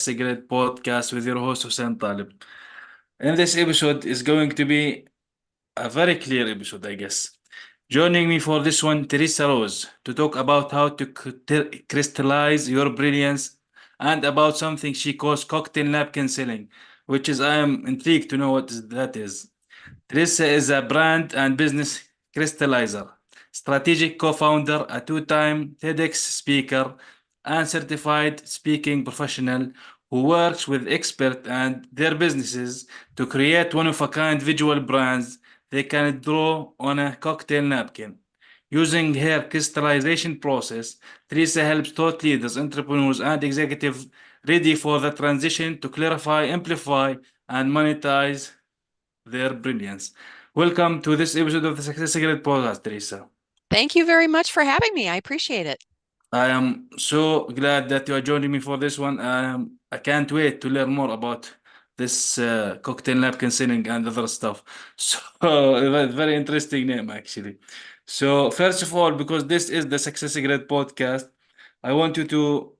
Cigarette Podcast with your host Hussein Talib. And this episode is going to be a very clear episode, I guess. Joining me for this one, Theresa Rose, to talk about how to crystallize your brilliance and about something she calls cocktail napkin selling, which is I am intrigued to know that is. Theresa is a brand and business crystallizer, strategic co-founder, a two-time TEDx speaker, and certified speaking professional who works with experts and their businesses to create one-of-a-kind visual brands they can draw on a cocktail napkin. Using her crystallization process, Teresa helps thought leaders, entrepreneurs, and executives ready for the transition to clarify, amplify, and monetize their brilliance. Welcome to this episode of the Success Secret Podcast, Teresa. Thank you very much for having me. I appreciate it. I am so glad that you are joining me for this one. I can't wait to learn more about this cocktail napkin selling and other stuff. So, very interesting name, actually. So, first of all, because this is the Success Secret Podcast, I want you to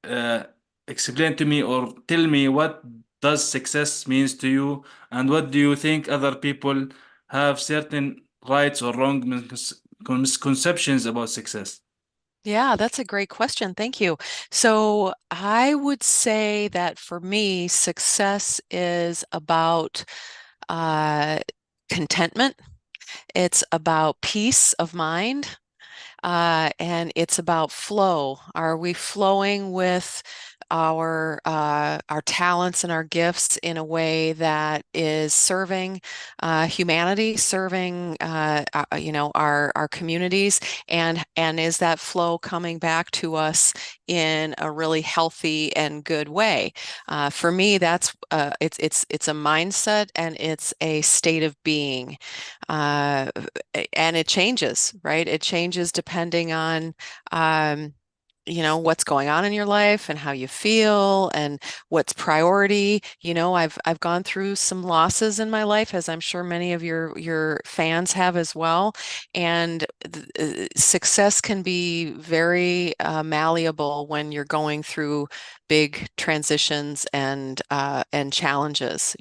uh, explain to me or tell me what does success means to you, and what do you think other people have certain rights or wrong misconceptions about success? Yeah, that's a great question. Thank you. So I would say that for me, success is about uh, contentment. It's about peace of mind. And it's about flow. Are we flowing with our talents and our gifts in a way that is serving humanity, serving our communities, and is that flow coming back to us in a really healthy and good way? For me, that's it's a mindset and it's a state of being. Uh, and it changes, right? It changes depending on what's going on in your life and how you feel and what's priority. I've gone through some losses in my life, as I'm sure many of your fans have as well. And success can be very malleable when you're going through big transitions and challenges.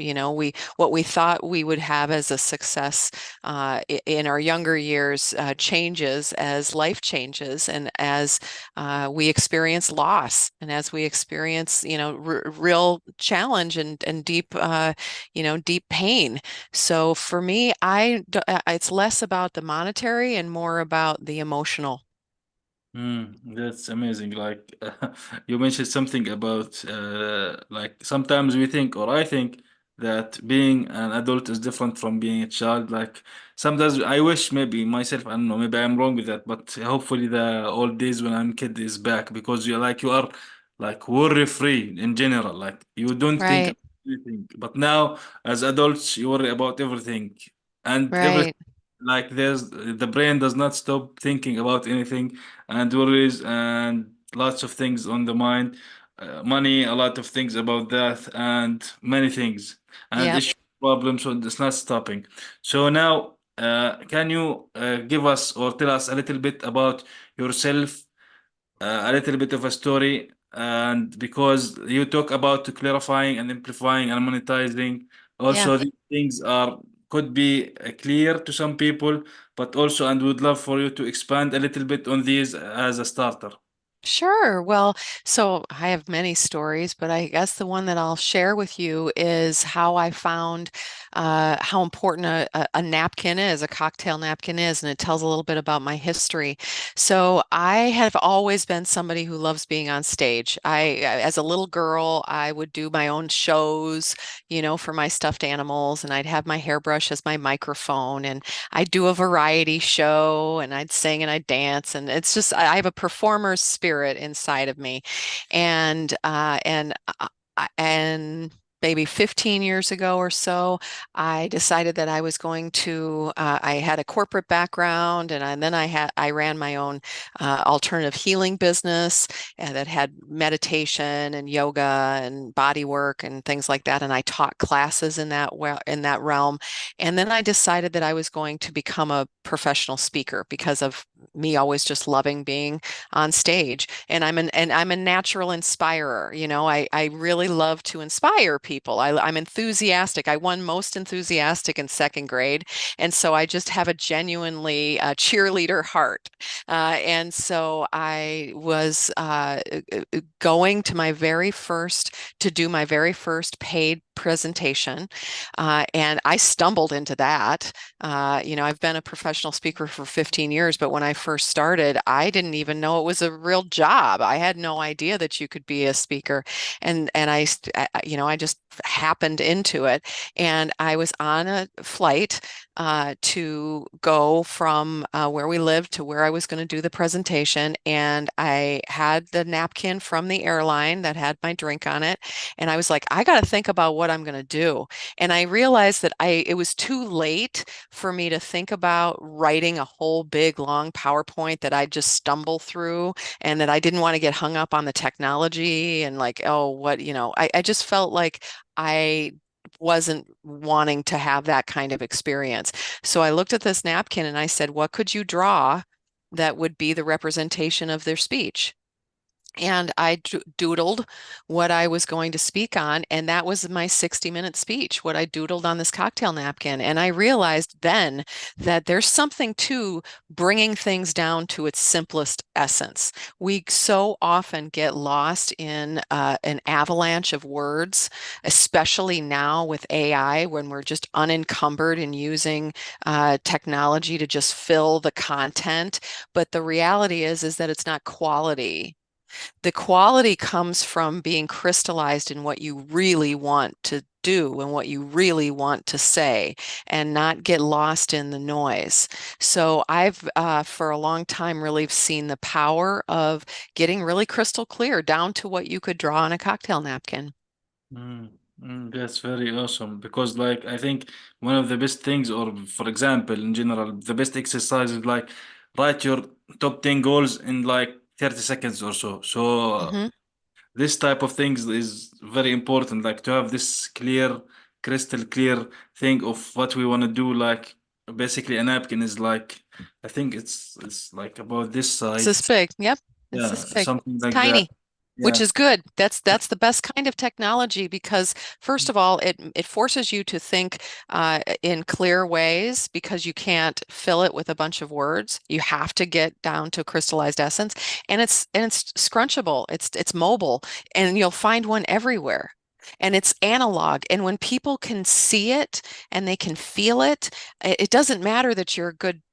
What we thought we would have as a success in our younger years changes as life changes and as we experience loss and as we experience, real challenge and deep, deep pain. So for me, it's less about the monetary and more about the emotional. That's amazing. Like you mentioned something about like sometimes we think, or I think, that being an adult is different from being a child. Like sometimes I wish maybe myself, I don't know, maybe I'm wrong with that, but hopefully the old days when I'm kid is back, because you are like worry free in general. Like you don't think Right, about anything. But now as adults you worry about everything, and everything, right. like there's the brain does not stop thinking about anything, and worries and lots of things on the mind, money, a lot of things about that, and many things and Yep. issue problems. So it's not stopping. So now, can you give us or tell us a little bit about yourself, a little bit of a story, and because you talk about clarifying and amplifying and monetizing, Yeah. also these things are could be clear to some people, but also, and would love for you to expand a little bit on these as a starter. Sure. Well, so I have many stories, but I guess the one that I'll share with you is how I found how important a napkin is, a cocktail napkin is, and it tells a little bit about my history. So I have always been somebody who loves being on stage. As a little girl, I would do my own shows, for my stuffed animals, and I'd have my hairbrush as my microphone, and I'd do a variety show, and I'd sing and I'd dance, and it's just I have a performer's spirit inside of me, and maybe 15 years ago or so, I decided that I was going to. I had a corporate background, and then I ran my own alternative healing business that had meditation and yoga and body work and things like that. And I taught classes in that realm. And then I decided that I was going to become a professional speaker because of me always just loving being on stage. And I'm a natural inspirer. I really love to inspire people. I'm enthusiastic. I won most enthusiastic in second grade. And so I just have a genuinely cheerleader heart. And so I was going to do my very first paid presentation. And I stumbled into that. I've been a professional speaker for 15 years, but when I first started, I didn't even know it was a real job. I had no idea that you could be a speaker. I just happened into it. And I was on a flight to go from where we lived to where I was going to do the presentation. And I had the napkin from the airline that had my drink on it. And I was like, I got to think about what I'm going to do. And I realized that it was too late for me to think about writing a whole big long PowerPoint that I just stumble through, and that I didn't want to get hung up on the technology and like, oh, I just felt like I wasn't wanting to have that kind of experience. So I looked at this napkin and I said, what could you draw that would be the representation of their speech? And I doodled what I was going to speak on, and that was my 60-minute speech, what I doodled on this cocktail napkin. And I realized then that there's something to bringing things down to its simplest essence. We so often get lost in an avalanche of words, especially now with AI, when we're just unencumbered in using technology to just fill the content. But the reality is that it's not quality. The quality comes from being crystallized in what you really want to do and what you really want to say, and not get lost in the noise. So I've, for a long time, really seen the power of getting really crystal clear down to what you could draw on a cocktail napkin. Mm, that's very awesome because, like, I think one of the best things, or for example, in general, the best exercise is like write your top 10 goals in like 30 seconds or so. So, Hmm. this type of things is very important, like to have this clear, crystal clear thing of what we want to do. Like, basically, a napkin is like, I think it's like about this It's size. this big. Yep, it's Yeah, this big. something It's like that. tiny. Which Yeah. is good. That's the best kind of technology because first of all, it forces you to think in clear ways because you can't fill it with a bunch of words. You have to get down to crystallized essence, and it's scrunchable. It's mobile, and you'll find one everywhere. And it's analog. And when people can see it and they can feel it, it doesn't matter that you're a good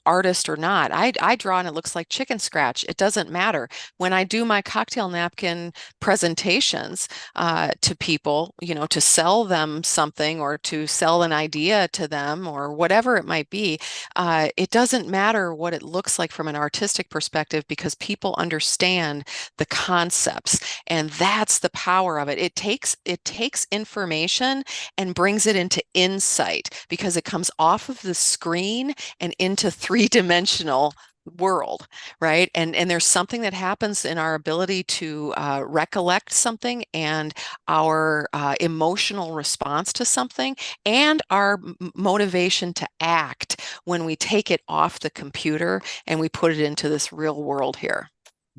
artist or not. I draw and it looks like chicken scratch. It doesn't matter when I do my cocktail napkin presentations to people, to sell them something or to sell an idea to them or whatever it might be, it doesn't matter what it looks like from an artistic perspective because people understand the concepts, and that's the power of it. It takes information and brings it into insight because it comes off of the screen and into three-dimensional world, right? And there's something that happens in our ability to recollect something and our emotional response to something and our motivation to act when we take it off the computer and we put it into this real world here,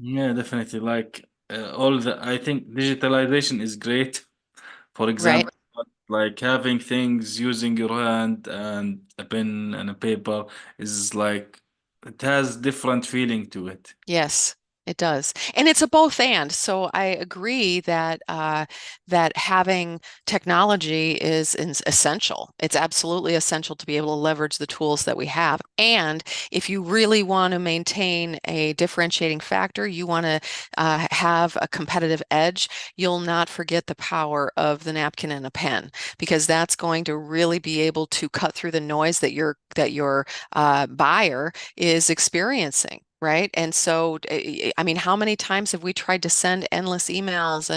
Yeah, definitely. Like, I think digitalization is great. For right? example, like having things using your hand and a pen and a paper is like, it has different feeling to it. Yes, it does. And it's a both and. So I agree that having technology is essential. It's absolutely essential to be able to leverage the tools that we have. And if you really want to maintain a differentiating factor, you want to have a competitive edge, you'll not forget the power of the napkin and a pen, because that's going to really be able to cut through the noise that your buyer is experiencing. right? And so, I mean, how many times have we tried to send endless emails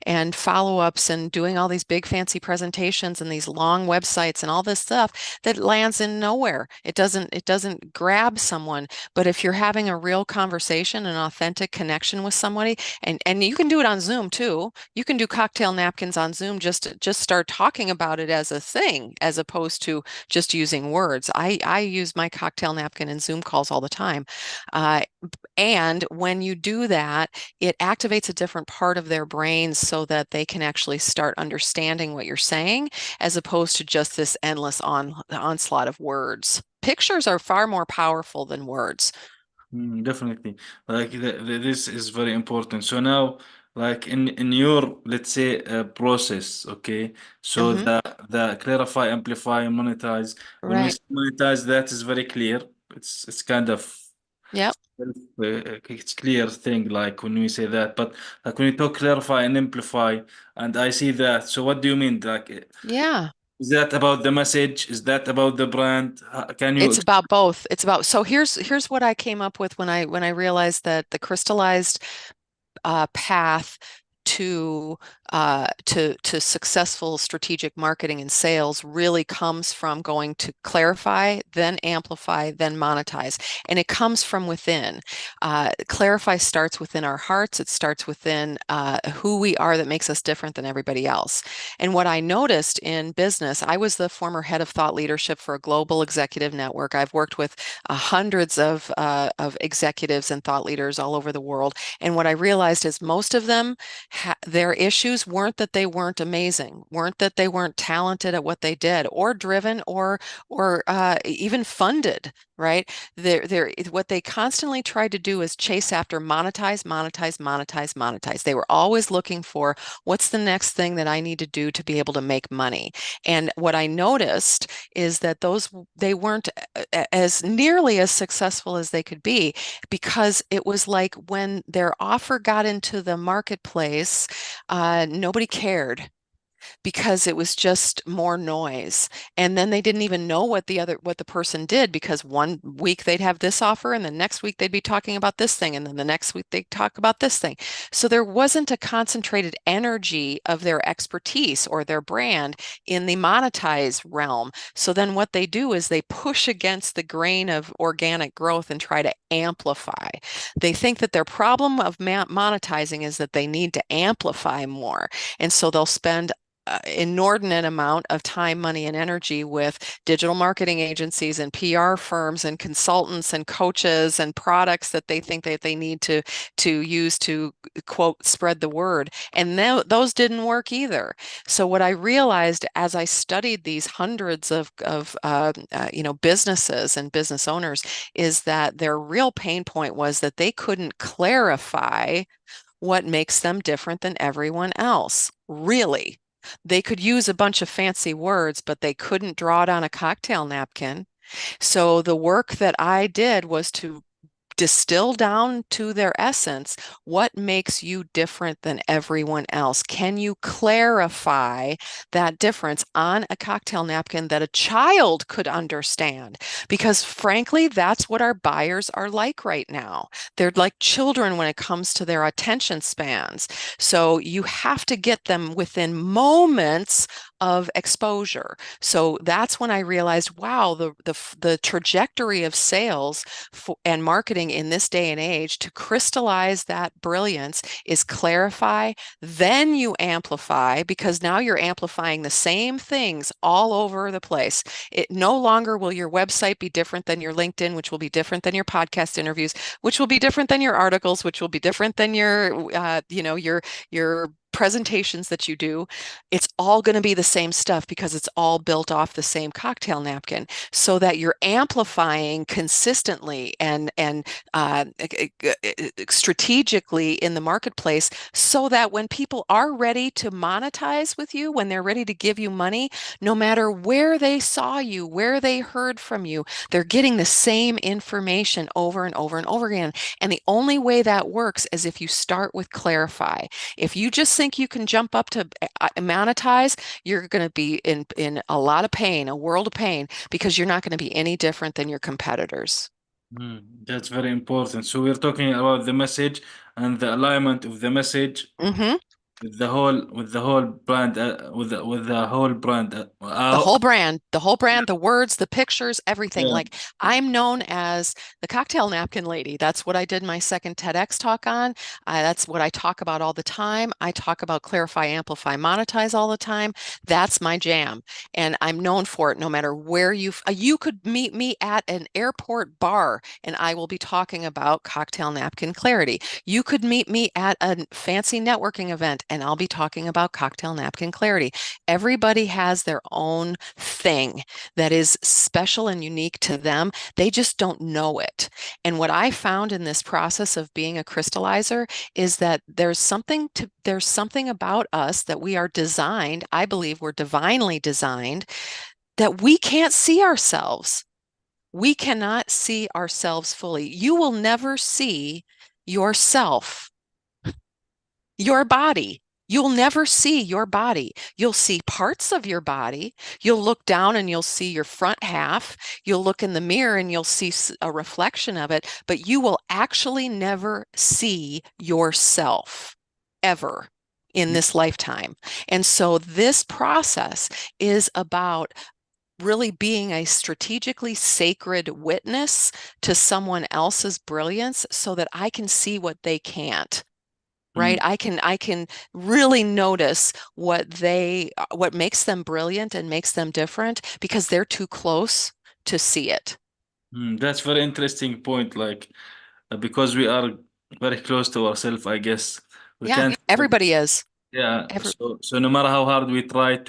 and follow-ups and doing all these big fancy presentations and these long websites and all this stuff that lands in nowhere? It doesn't grab someone. But if you're having a real conversation, an authentic connection with somebody, and you can do it on Zoom too. You can do cocktail napkins on Zoom, just start talking about it as a thing, as opposed to just using words. I use my cocktail napkin in Zoom calls all the time. Uh, and when you do that, it activates a different part of their brains so that they can actually start understanding what you're saying, as opposed to just this endless onslaught of words. Pictures are far more powerful than words. Definitely. Like this is very important. So now, like in your, let's say, process, okay. So Hmm. the clarify, amplify, monetize. When we Right. say monetize, that is very clear. It's kind of Yep. it's clear thing. Like when we say that, but like when you talk clarify and amplify, and I see that. So what do you mean? Like, Yeah. is that about the message? Is that about the brand? Can you? It's about both. It's about, so here's what I came up with when I realized that the crystallized path to successful strategic marketing and sales really comes from going to clarify, then amplify, then monetize, and it comes from within. Clarify starts within our hearts. It starts within who we are that makes us different than everybody else. And what I noticed in business, I was the former head of thought leadership for a global executive network. I've worked with hundreds of executives and thought leaders all over the world. And what I realized is most of them, their issues weren't that they weren't amazing, weren't that they weren't talented at what they did, or driven, or even funded. Right? What they constantly tried to do is chase after monetize, monetize, monetize, monetize. They were always looking for what's the next thing that I need to do to be able to make money. And what I noticed is that they weren't as nearly as successful as they could be, because it was like when their offer got into the marketplace, nobody cared, because it was just more noise. And then they didn't even know what the person did, because one week they'd have this offer and the next week they'd be talking about this thing, and then the next week they'd talk about this thing. So there wasn't a concentrated energy of their expertise or their brand in the monetize realm. So then what they do is they push against the grain of organic growth and try to amplify. They think that their problem of monetizing is that they need to amplify more. And so they'll spend inordinate amount of time, money, and energy with digital marketing agencies and PR firms and consultants and coaches and products that they think that they need to use to, quote, spread the word. And those didn't work either. So what I realized as I studied these hundreds of businesses and business owners is that their real pain point was that they couldn't clarify what makes them different than everyone else. Really. They could use a bunch of fancy words, but they couldn't draw it on a cocktail napkin. So the work that I did was to distill down to their essence what makes you different than everyone else. Can you clarify that difference on a cocktail napkin that a child could understand? Because frankly, that's what our buyers are like right now. They're like children when it comes to their attention spans. So you have to get them within moments of exposure. So that's when I realized, wow, the trajectory of sales and marketing in this day and age to crystallize that brilliance is clarify, then you amplify, because now you're amplifying the same things all over the place. It no longer will your website be different than your LinkedIn, which will be different than your podcast interviews, which will be different than your articles, which will be different than your presentations that you do. It's all going to be the same stuff because it's all built off the same cocktail napkin, so that you're amplifying consistently and strategically in the marketplace, so that when people are ready to monetize with you, when they're ready to give you money, no matter where they saw you, where they heard from you, they're getting the same information over and over and over again. And the only way that works is if you start with clarify. If you just think you can jump up to monetize, you're going to be in a lot of pain, a world of pain, because you're not going to be any different than your competitors. That's very important. So we're talking about the message and the alignment of the message Mm-hmm. with the whole brand with the whole brand. The whole brand, the words, the pictures, everything. Yeah. Like I'm known as the cocktail napkin lady. That's what I did my second TEDx talk on. That's what I talk about all the time. I talk about clarify, amplify, monetize all the time. That's my jam. And I'm known for it no matter where you could meet me at an airport bar and I will be talking about cocktail napkin clarity. You could meet me at a fancy networking event and I'll be talking about cocktail napkin clarity. Everybody has their own thing that is special and unique to them. They just don't know it. And what I found in this process of being a crystallizer is that there's something about us that we are designed, I believe we're divinely designed, that we can't see ourselves. We cannot see ourselves fully. You will never see yourself, your body. You'll never see your body. You'll see parts of your body. You'll look down and you'll see your front half. You'll look in the mirror and you'll see a reflection of it, but you will actually never see yourself ever in this lifetime. And so this process is about really being a strategically sacred witness to someone else's brilliance so that I can see what they can't. Right? Mm, I can really notice what makes them brilliant and makes them different because they're too close to see it. that's very interesting point. Like because we are very close to ourselves, I guess we Yeah, can't. everybody is. Yeah. Every So no matter how hard we try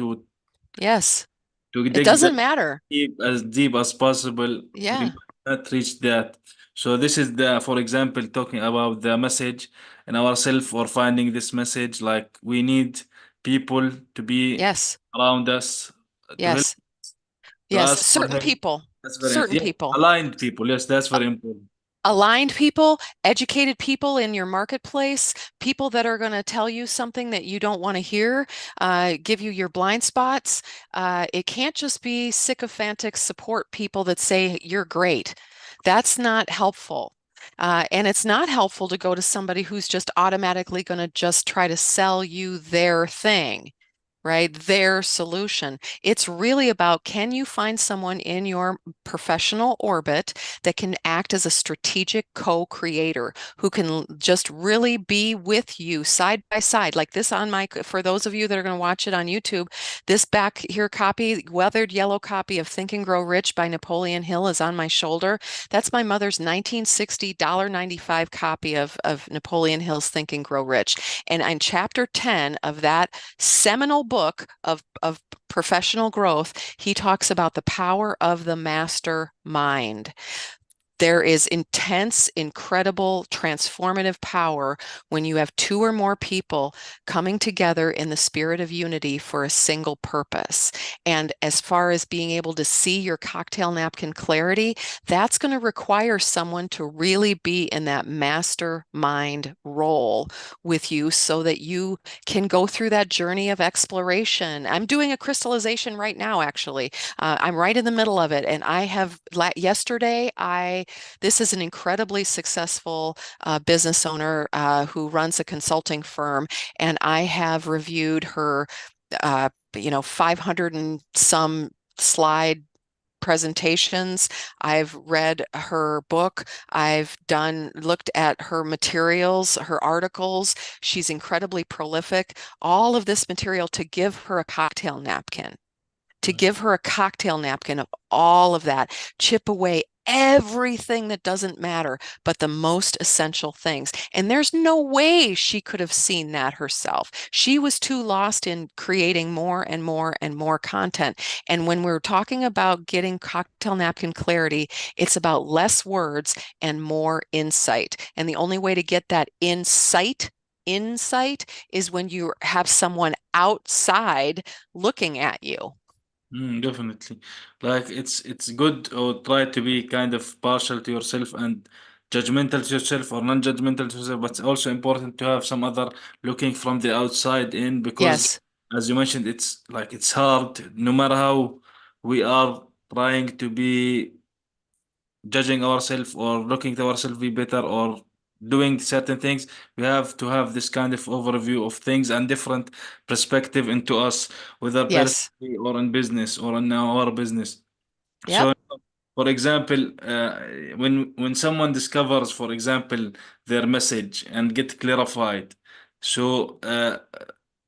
Yes. to It dig doesn't matter. deep as possible, we Yeah. might not reach that. So this is the, for example, talking about the message in ourselves or finding this message. Like we need people to be Yes. around us to help Yes. to Yes. ask for Certain help. people. That's very Certain yeah, people. aligned people. Yes, that's very important. Aligned people, educated people in your marketplace, people that are going to tell you something that you don't want to hear, give you your blind spots. It can't just be sycophantic support people that say you're great. That's not helpful. And it's not helpful to go to somebody who's just automatically going to just try to sell you their thing, right? Their solution. It's really about, can you find someone in your professional orbit that can act as a strategic co-creator who can just really be with you side by side, like this on my, for those of you that are going to watch it on YouTube, this back here copy, weathered yellow copy of Think and Grow Rich by Napoleon Hill is on my shoulder. That's my mother's 1960 $1.95 copy of Napoleon Hill's Think and Grow Rich. And in chapter 10 of that seminal book of professional growth, he talks about the power of the master mind. There is intense, incredible, transformative power when you have two or more people coming together in the spirit of unity for a single purpose. And as far as being able to see your cocktail napkin clarity, that's going to require someone to really be in that mastermind role with you so that you can go through that journey of exploration. I'm doing a crystallization right now, actually. I'm right in the middle of it. And I have, yesterday, this is an incredibly successful business owner who runs a consulting firm, and I have reviewed her, 500 and some slide presentations. I've read her book. I've looked at her materials, her articles. She's incredibly prolific. All of this material to give her a cocktail napkin, of all of that, chip away everything that doesn't matter, but the most essential things. And there's no way she could have seen that herself. She was too lost in creating more and more and more content. And when we're talking about getting cocktail napkin clarity, it's about less words and more insight. And the only way to get that insight is when you have someone outside looking at you. Definitely. Like it's good or try to be kind of partial to yourself and judgmental to yourself or non-judgmental to yourself, but it's also important to have some other looking from the outside in because Yes. as you mentioned, it's like it's hard no matter how we are trying to be judging ourselves or looking to ourselves be better or doing certain things, we have to have this kind of overview of things and different perspective into us, whether Yes. personally or in business or in our business. Yep. So, for example, when someone discovers, for example, their message and get clarified, so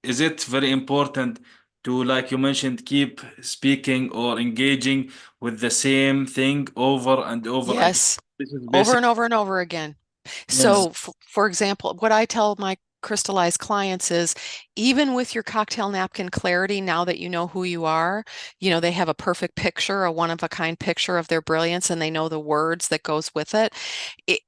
is it very important to, like you mentioned, keep speaking or engaging with the same thing over and over again? Yes. This is Over basic. and over and over again. Yes. So, for example, what I tell my crystallized clients is even with your cocktail napkin clarity, now that you know who you are, they have a perfect picture, a one of a kind picture of their brilliance, and they know the words that goes with it. It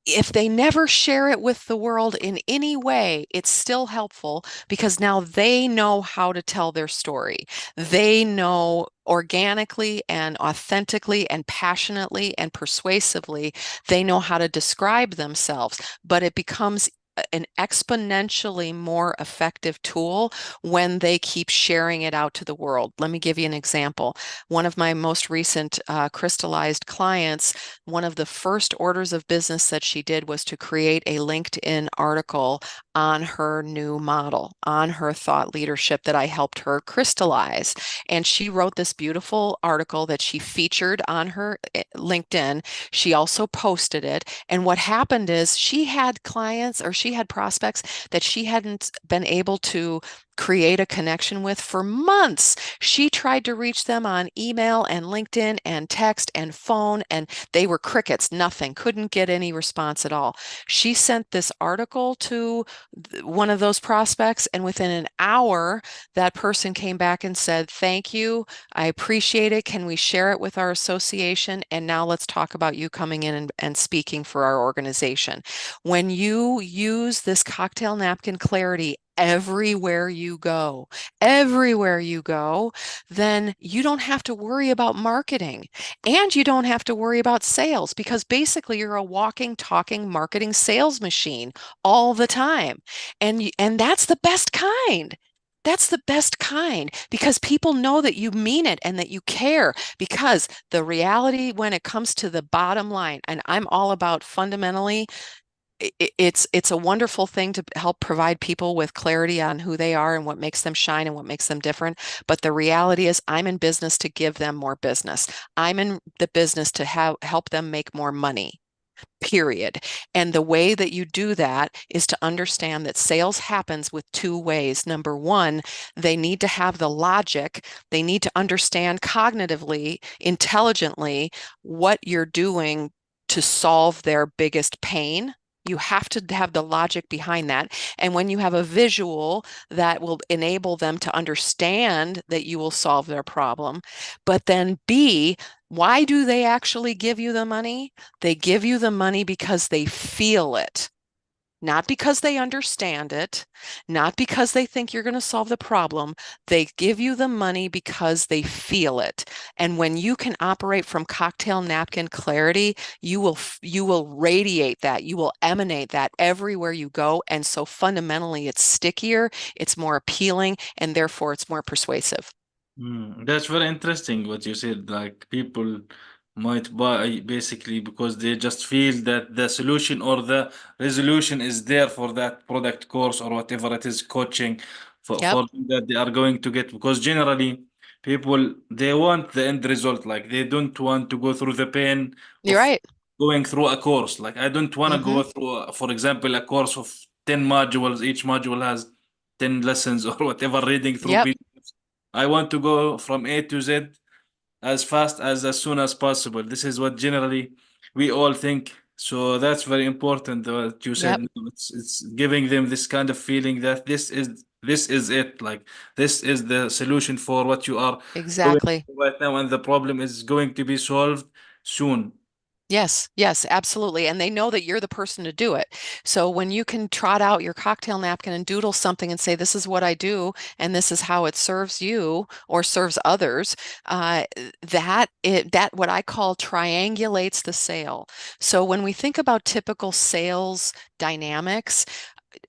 if they never share it with the world in any way, it's still helpful because now they know how to tell their story. They know organically and authentically and passionately and persuasively, they know how to describe themselves, but it becomes an exponentially more effective tool when they keep sharing it out to the world. Let me give you an example. One of my most recent crystallized clients, one of the first orders of business that she did was to create a LinkedIn article on her new model, on her thought leadership that I helped her crystallize. And she wrote this beautiful article that she featured on her LinkedIn. She also posted it. And what happened is she had clients or she had prospects that she hadn't been able to create a connection with for months. She tried to reach them on email and LinkedIn and text and phone, and they were crickets, nothing, couldn't get any response at all. She sent this article to one of those prospects, and within an hour, that person came back and said, "Thank you. I appreciate it. Can we share it with our association? And now let's talk about you coming in and speaking for our organization." When you use this cocktail napkin clarity everywhere you go, then you don't have to worry about marketing and you don't have to worry about sales because basically you're a walking, talking marketing sales machine all the time. And that's the best kind. That's the best kind because people know that you mean it and that you care. Because the reality when it comes to the bottom line, and I'm all about fundamentally, it's a wonderful thing to help provide people with clarity on who they are and what makes them shine and what makes them different. But the reality is I'm in business to give them more business. I'm in the business to help them make more money. Period. And the way that you do that is to understand that sales happens with two ways. Number one, they need to have the logic. They need to understand cognitively, intelligently what you're doing to solve their biggest pain. You have to have the logic behind that. And when you have a visual that will enable them to understand that you will solve their problem, but then B, why do they actually give you the money? They give you the money because they feel it, not because they understand it, not because they think you're going to solve the problem. They give you the money because they feel it. And when you can operate from cocktail napkin clarity, you will radiate that. You will emanate that everywhere you go. And so fundamentally, it's stickier, it's more appealing, and therefore it's more persuasive. That's very interesting what you said. Like people might buy basically because they just feel that the solution or the resolution is there for that product course or whatever it is coaching Yep, for that they are going to get. Because generally people they want the end result. Like they don't want to go through the pain you're of right. going through a course. Like I don't want to Hmm. go through, for example, a course of 10 modules. Each module has 10 lessons or whatever, reading through Yep, PDFs. I want to go from A to Z as fast as soon as possible. This is what generally we all think. So that's very important. What you yep, said, it's giving them this kind of feeling that this is it. Like this is the solution for what you are going exactly. through right now, and the problem is going to be solved soon. Yes, yes, absolutely. And they know that you're the person to do it. So when you can trot out your cocktail napkin and doodle something and say, "This is what I do, and this is how it serves you or serves others," that what I call triangulates the sale. So when we think about typical sales dynamics,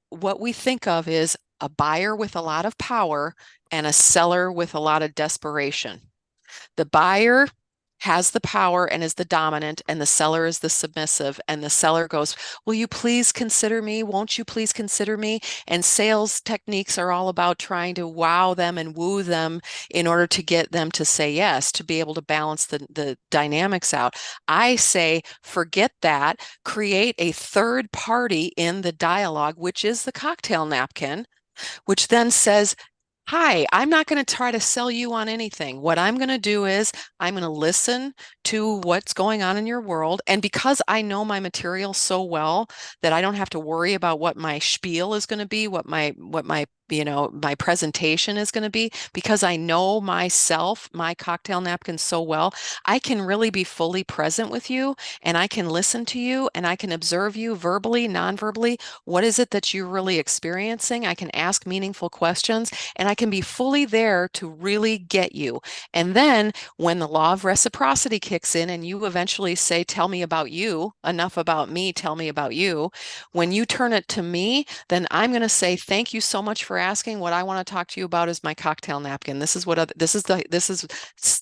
what we think of is a buyer with a lot of power and a seller with a lot of desperation. The buyer has the power and is the dominant, and the seller is the submissive. And the seller goes, will you please consider me? Won't you please consider me? And sales techniques are all about trying to wow them and woo them in order to get them to say yes, to be able to balance the dynamics out. I say, forget that, create a third party in the dialogue, which is the cocktail napkin, which then says, hi, I'm not going to try to sell you on anything. What I'm going to do is I'm going to listen to what's going on in your world. And because I know my material so well that I don't have to worry about what my spiel is going to be, my presentation is going to be, because I know myself, my cocktail napkin so well, I can really be fully present with you, and I can listen to you, and I can observe you verbally, non-verbally. What is it that you're really experiencing? I can ask meaningful questions, and I can be fully there to really get you. And then when the law of reciprocity kicks in and you eventually say, tell me about you, enough about me, tell me about you. When you turn it to me, then I'm going to say, thank you so much for asking. What I want to talk to you about is my cocktail napkin. This is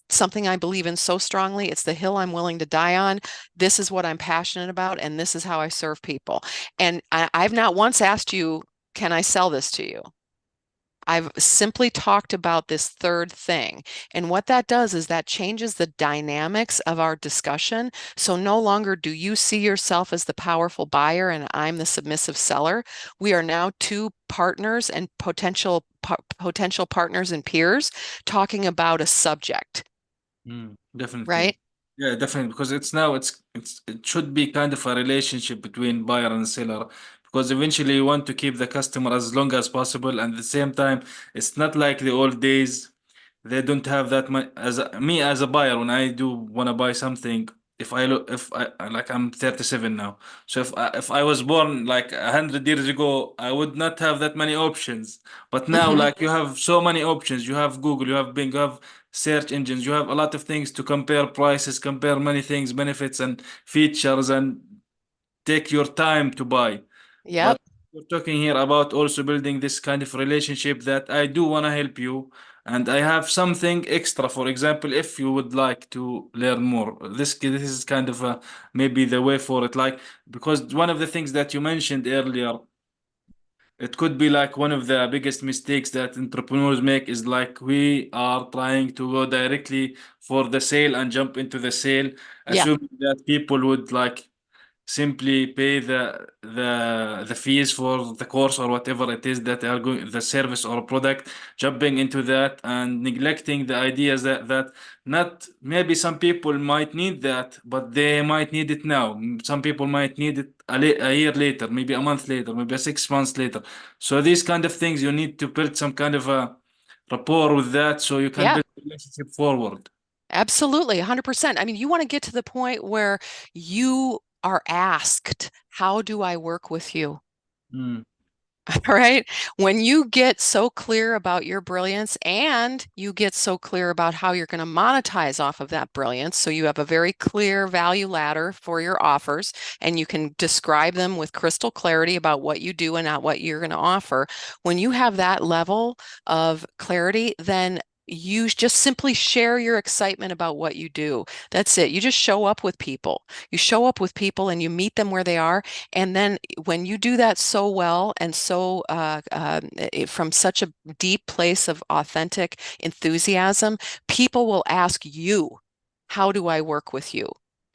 something I believe in so strongly. It's the hill I'm willing to die on. This is what I'm passionate about, and this is how I serve people. And I've not once asked you, can I sell this to you? I've simply talked about this third thing. And what that does is that changes the dynamics of our discussion. So no longer do you see yourself as the powerful buyer and I'm the submissive seller. We are now two partners and potential partners and peers talking about a subject, Definitely. right? Yeah, definitely. Because it's now it should be kind of a relationship between buyer and seller. Because eventually you want to keep the customer as long as possible, and at the same time, it's not like the old days. They don't have that much me as a buyer. When I do want to buy something, if I like, I'm 37 now. So if I was born like 100 years ago, I would not have that many options. But now, Hmm. like, you have so many options. You have Google, you have Bing, you have search engines, you have a lot of things to compare prices, compare many things, benefits and features, and take your time to buy. Yep. But we're talking here about also building this kind of relationship that I do want to help you, and I have something extra. For example, if you would like to learn more, this is kind of maybe the way for it. Like, because one of the things that you mentioned earlier, it could be like one of the biggest mistakes that entrepreneurs make is like we are trying to go directly for the sale and jump into the sale, Yeah. assuming that people would like simply pay the fees for the course or whatever it is that they are going, the service or product, jumping into that and neglecting the ideas that not, maybe some people might need that, but they might need it now. Some people might need it a year later, maybe a month later, maybe 6 months later. So these kind of things, you need to build some kind of a rapport with that so you can Yeah. build a relationship forward. Absolutely, 100%. I mean, you want to get to the point where you are asked, how do I work with you? Mm, Right? When you get so clear about your brilliance and you get so clear about how you're going to monetize off of that brilliance, so you have a very clear value ladder for your offers and you can describe them with crystal clarity about what you do and not what you're going to offer. When you have that level of clarity, then you just simply share your excitement about what you do. That's it. You just show up with people. You show up with people and you meet them where they are. And then when you do that so well and so from such a deep place of authentic enthusiasm, people will ask you, how do I work with you?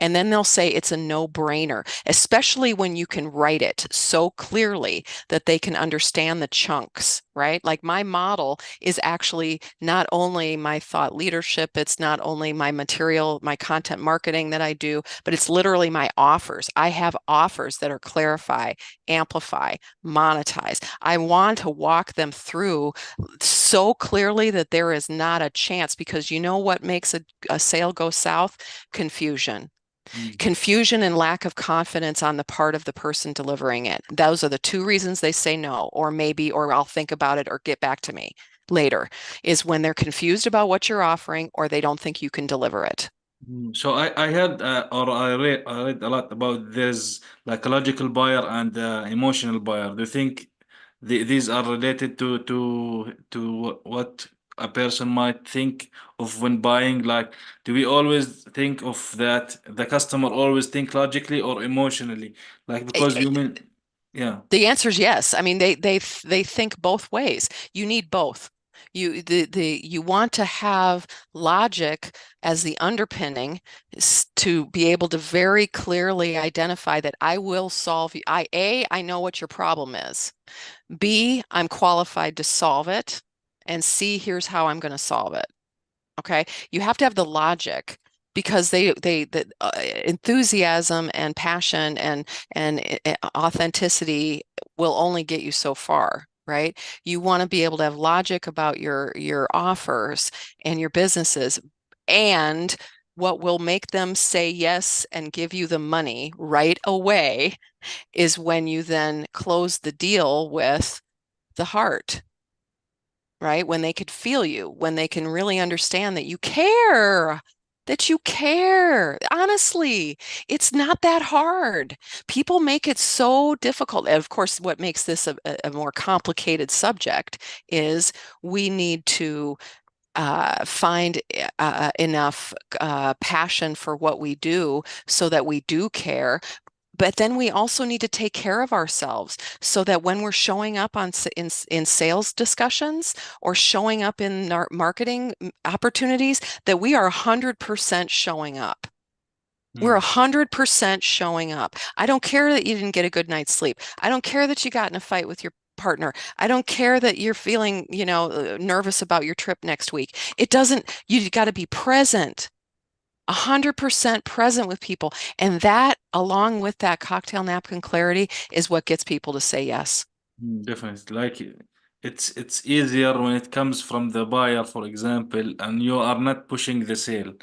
And then they'll say it's a no-brainer, especially when you can write it so clearly that they can understand the chunks, right? Like my model is actually not only my thought leadership, it's not only my material, my content marketing that I do, but it's literally my offers. I have offers that are clarify, amplify, monetize. I want to walk them through so clearly that there is not a chance, because you know what makes a sale go south? Confusion. mm, Confusion and lack of confidence on the part of the person delivering it. Those are the two reasons they say no, or maybe, or I'll think about it, or get back to me later, is when they're confused about what you're offering or they don't think you can deliver it. So I heard or I read a lot about this logical buyer and emotional buyer. Do you think these are related to what a person might think of when buying? Like, do we always think of that the customer always think logically or emotionally? Like, I- because I- you mean, yeah. The answer is yes. I mean, they think both ways. You need both. You want to have logic as the underpinning to be able to very clearly identify that I will solve you. I know what your problem is. B, I'm qualified to solve it. And C, here's how I'm going to solve it. Okay. You have to have the logic because the enthusiasm and passion and authenticity will only get you so far, right? You want to be able to have logic about your offers and your businesses and what will make them say yes and give you the money right away is when you then close the deal with the heart, right? When they could feel you, when they can really understand that you care, that you care. Honestly, it's not that hard. People make it so difficult. And of course, what makes this a more complicated subject is we need to find enough passion for what we do so that we do care. But then we also need to take care of ourselves so that when we're showing up in sales discussions or showing up in our marketing opportunities, that we are 100% showing up. We're Mm. 100% showing up. I don't care that you didn't get a good night's sleep. I don't care that you got in a fight with your partner. I don't care that you're feeling, nervous about your trip next week. It doesn't, you got to be present. 100% present with people. And that, along with that cocktail napkin clarity, is what gets people to say yes. Definitely. Like it's easier when it comes from the buyer, for example, and you are not pushing the sale.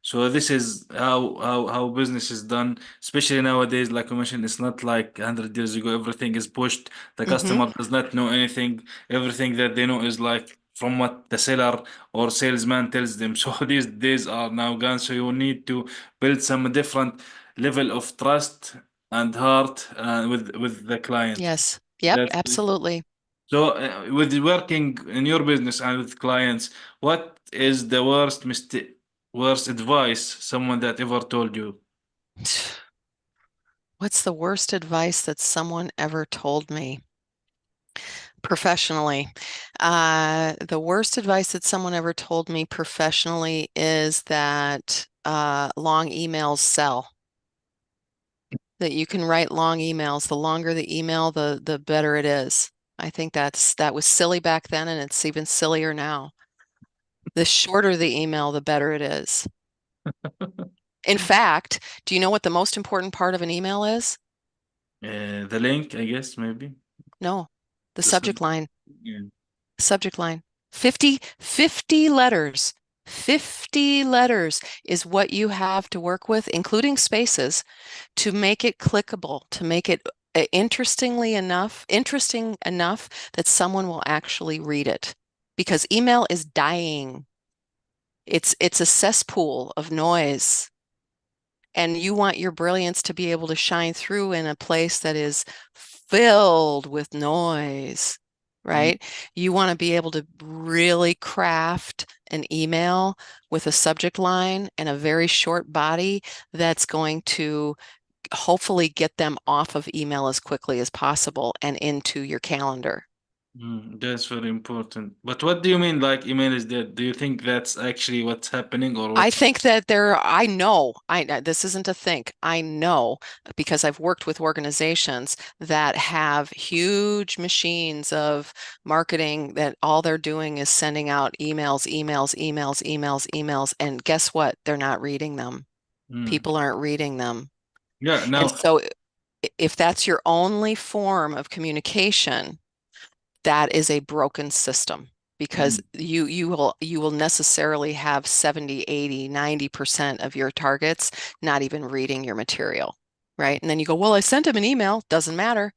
So this is how business is done, especially nowadays. Like you mentioned, it's not like 100 years ago. Everything is pushed. The Hmm. customer does not know anything. Everything that they know is like from what the seller or salesman tells them. So these days are now gone. So you need to build some different level of trust and heart with the client. Yes. Yep, That's absolutely. so. With working in your business and with clients, what is the worst mistake, worst advice someone that ever told you? What's the worst advice that someone ever told me professionally? The worst advice that someone ever told me professionally is that long emails sell. That you can write long emails. The longer the email, the better it is. I think that was silly back then, and it's even sillier now. The shorter the email, the better it is. In fact, do you know what the most important part of an email is? The link, I guess, maybe No, the the sub. subject line. Yeah. Subject line. 50 letters. 50 letters is what you have to work with, including spaces, to make it clickable, to make it interesting enough that someone will actually read it. Because email is dying. It's a cesspool of noise. And you want your brilliance to be able to shine through in a place that is filled with noise, Mm, right? You want to be able to really craft an email with a subject line and a very short body that's going to hopefully get them off of email as quickly as possible and into your calendar. that's very important. But what do you mean, like email is dead? Do you think that's actually what's happening or I what's? think that this isn't a think. I know because I've worked with organizations that have huge machines of marketing that all they're doing is sending out emails. And guess what? They're not reading them. Mm. People aren't reading them. Yeah. And Now. so if that's your only form of communication, that is a broken system because Mm, you will necessarily have 70, 80, 90% of your targets not even reading your material, right? And then you go, well, I sent them an email, doesn't matter.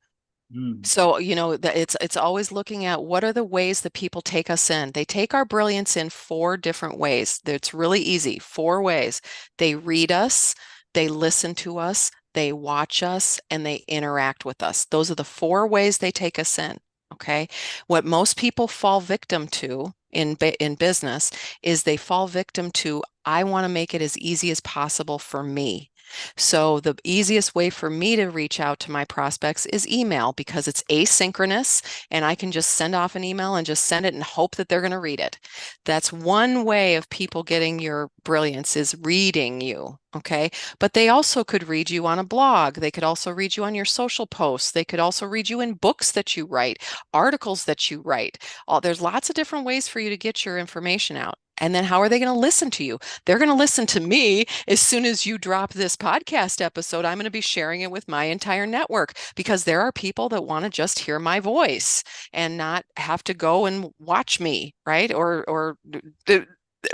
mm, So, that it's always looking at what are the ways that people take us in. They take our brilliance in four different ways. It's really easy, four ways. They read us, they listen to us, they watch us, and they interact with us. Those are the four ways they take us in. Okay. What most people fall victim to in business is they fall victim to, I want to make it as easy as possible for me. So the easiest way for me to reach out to my prospects is email because it's asynchronous and I can just send off an email and just send it and hope that they're going to read it. That's one way of people getting your brilliance is reading you. Okay. But they also could read you on a blog. They could also read you on your social posts. They could also read you in books that you write, articles that you write. There's lots of different ways for you to get your information out. And then how are they going to listen to you? They're going to listen to me as soon as you drop this podcast episode. I'm going to be sharing it with my entire network because there are people that want to just hear my voice and not have to go and watch me, right? Or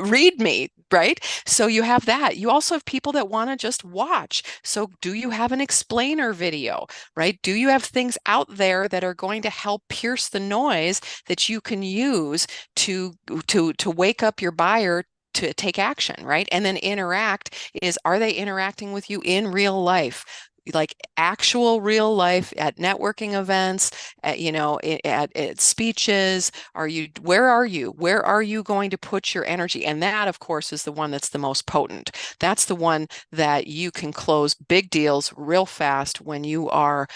read me, right? So you have that. You also have people that want to just watch. So do you have an explainer video, right? Do you have things out there that are going to help pierce the noise that you can use to wake up your buyer to take action, right? And then interact is, are they interacting with you in real life? Like actual real life at networking events, at, at speeches. Where are you? Where are you going to put your energy? And that, of course, is the one that's the most potent. That's the one that you can close big deals real fast when you are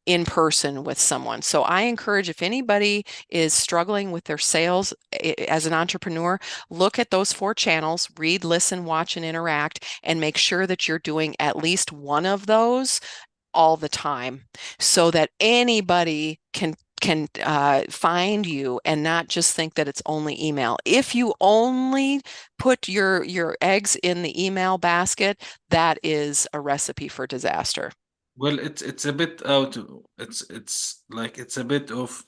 in person with someone. So I encourage, if anybody is struggling with their sales as an entrepreneur, look at those 4 channels: read, listen, watch, and interact, and make sure that you're doing at least one of those all the time so that anybody can find you and not just think that it's only email. If you only put your eggs in the email basket, that is a recipe for disaster. Well, it's a bit out. It's like it's a bit of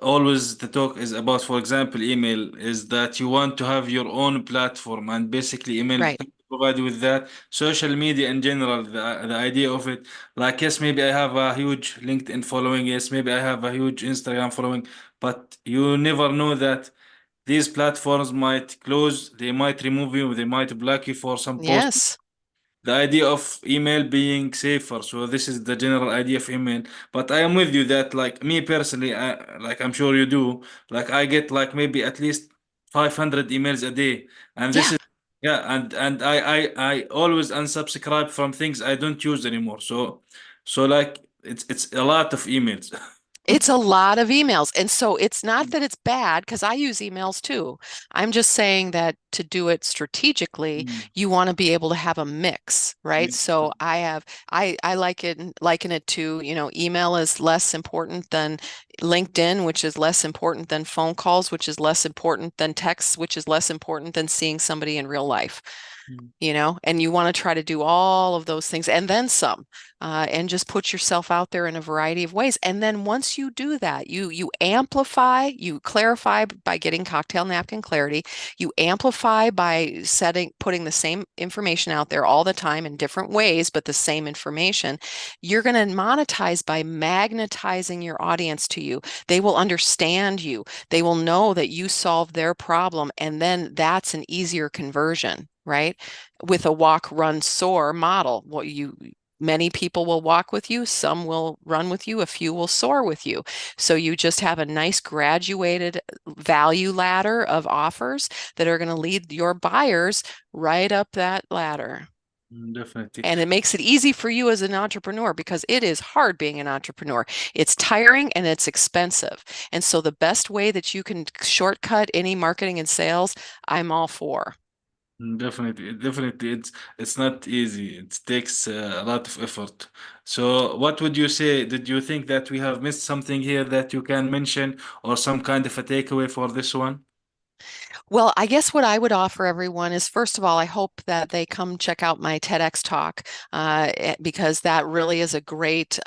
always the talk is about, for example, email is that you want to have your own platform, and basically email Right. can provide you with that. Social media in general, the idea of it, like yes, maybe I have a huge LinkedIn following, yes, maybe I have a huge Instagram following, but you never know that these platforms might close, they might remove you, they might block you for some posts. Yes. The idea of email being safer, so this is the general idea of email. But I am with you that, like me personally, like I'm sure you do, like I get like maybe at least 500 emails a day, and this Yeah. is, yeah, and I always unsubscribe from things I don't use anymore. So like it's a lot of emails. It's a lot of emails. And so it's not that it's bad because I use emails too. I'm just saying that to do it strategically, Mm. you want to be able to have a mix, right? Yeah. So I liken it to, email is less important than LinkedIn, which is less important than phone calls, which is less important than texts, which is less important than seeing somebody in real life. Mm. And you want to try to do all of those things and then some, and just put yourself out there in a variety of ways. And then once you do that, you amplify, you clarify by getting cocktail napkin clarity, you amplify by putting the same information out there all the time in different ways, but the same information. You're going to monetize by magnetizing your audience to you. They will understand you. They will know that you solved their problem, and then that's an easier conversion, right? With a walk, run, soar model. Many people will walk with you, some will run with you, a few will soar with you. So you just have a nice graduated value ladder of offers that are going to lead your buyers right up that ladder. Definitely. And it makes it easy for you as an entrepreneur because it is hard being an entrepreneur. It's tiring and it's expensive. And so the best way that you can shortcut any marketing and sales, I'm all for. Definitely, it's not easy. It takes a lot of effort. So, what would you say? Did you think that we have missed something here that you can mention, or some kind of a takeaway for this one? Well, I guess what I would offer everyone is, first of all, I hope that they come check out my TEDx talk because that really is a great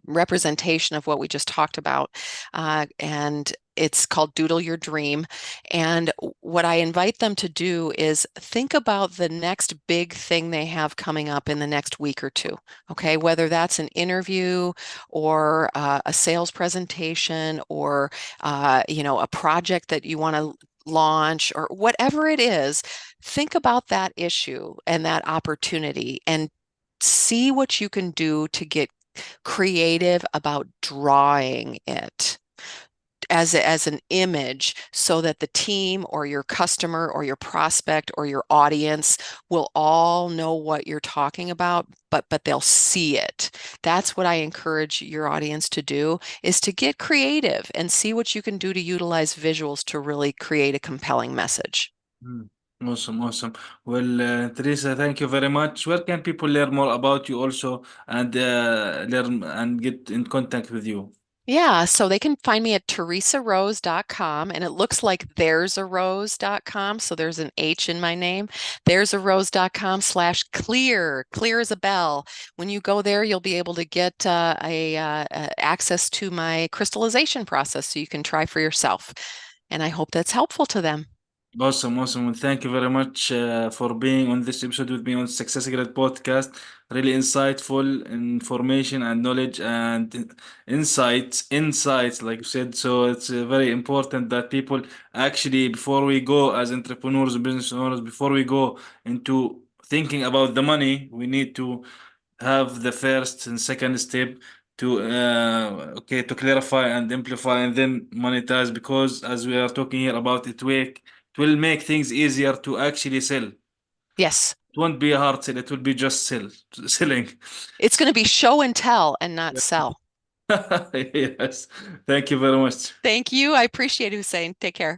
representation of what we just talked about. And it's called Doodle Your Dream. And what I invite them to do is think about the next big thing they have coming up in the next week or two. Okay, whether that's an interview or a sales presentation or a project that you want to launch or whatever it is, think about that issue and that opportunity and see what you can do to get creative about drawing it as an image so that the team or your customer or your prospect or your audience will all know what you're talking about, but they'll see it. That's what I encourage your audience to do, is to get creative and see what you can do to utilize visuals to really create a compelling message. Mm. Awesome, awesome. Well, Teresa, thank you very much. Where can people learn more about you also and learn and get in contact with you? Yeah, so they can find me at theresarose.com, and it looks like there's a rose.com. So there's an H in my name. There's a rose.com/clear. Clear as a bell. When you go there, you'll be able to get access to my crystallization process so you can try for yourself. And I hope that's helpful to them. Awesome, awesome. Well, thank you very much for being on this episode with me on Success Secret Podcast. Really insightful information and knowledge and insights, like you said. So it's very important that people actually, before we go as entrepreneurs and business owners, before we go into thinking about the money, we need to have the first and second step to to clarify and amplify and then monetize, because as we are talking here about it will make things easier to actually sell. Yes, It won't be a hard sell, it will be just selling. it's going to be show and tell and not sell. Yes. Thank you very much. Thank you. I appreciate it, Hussein. Take care.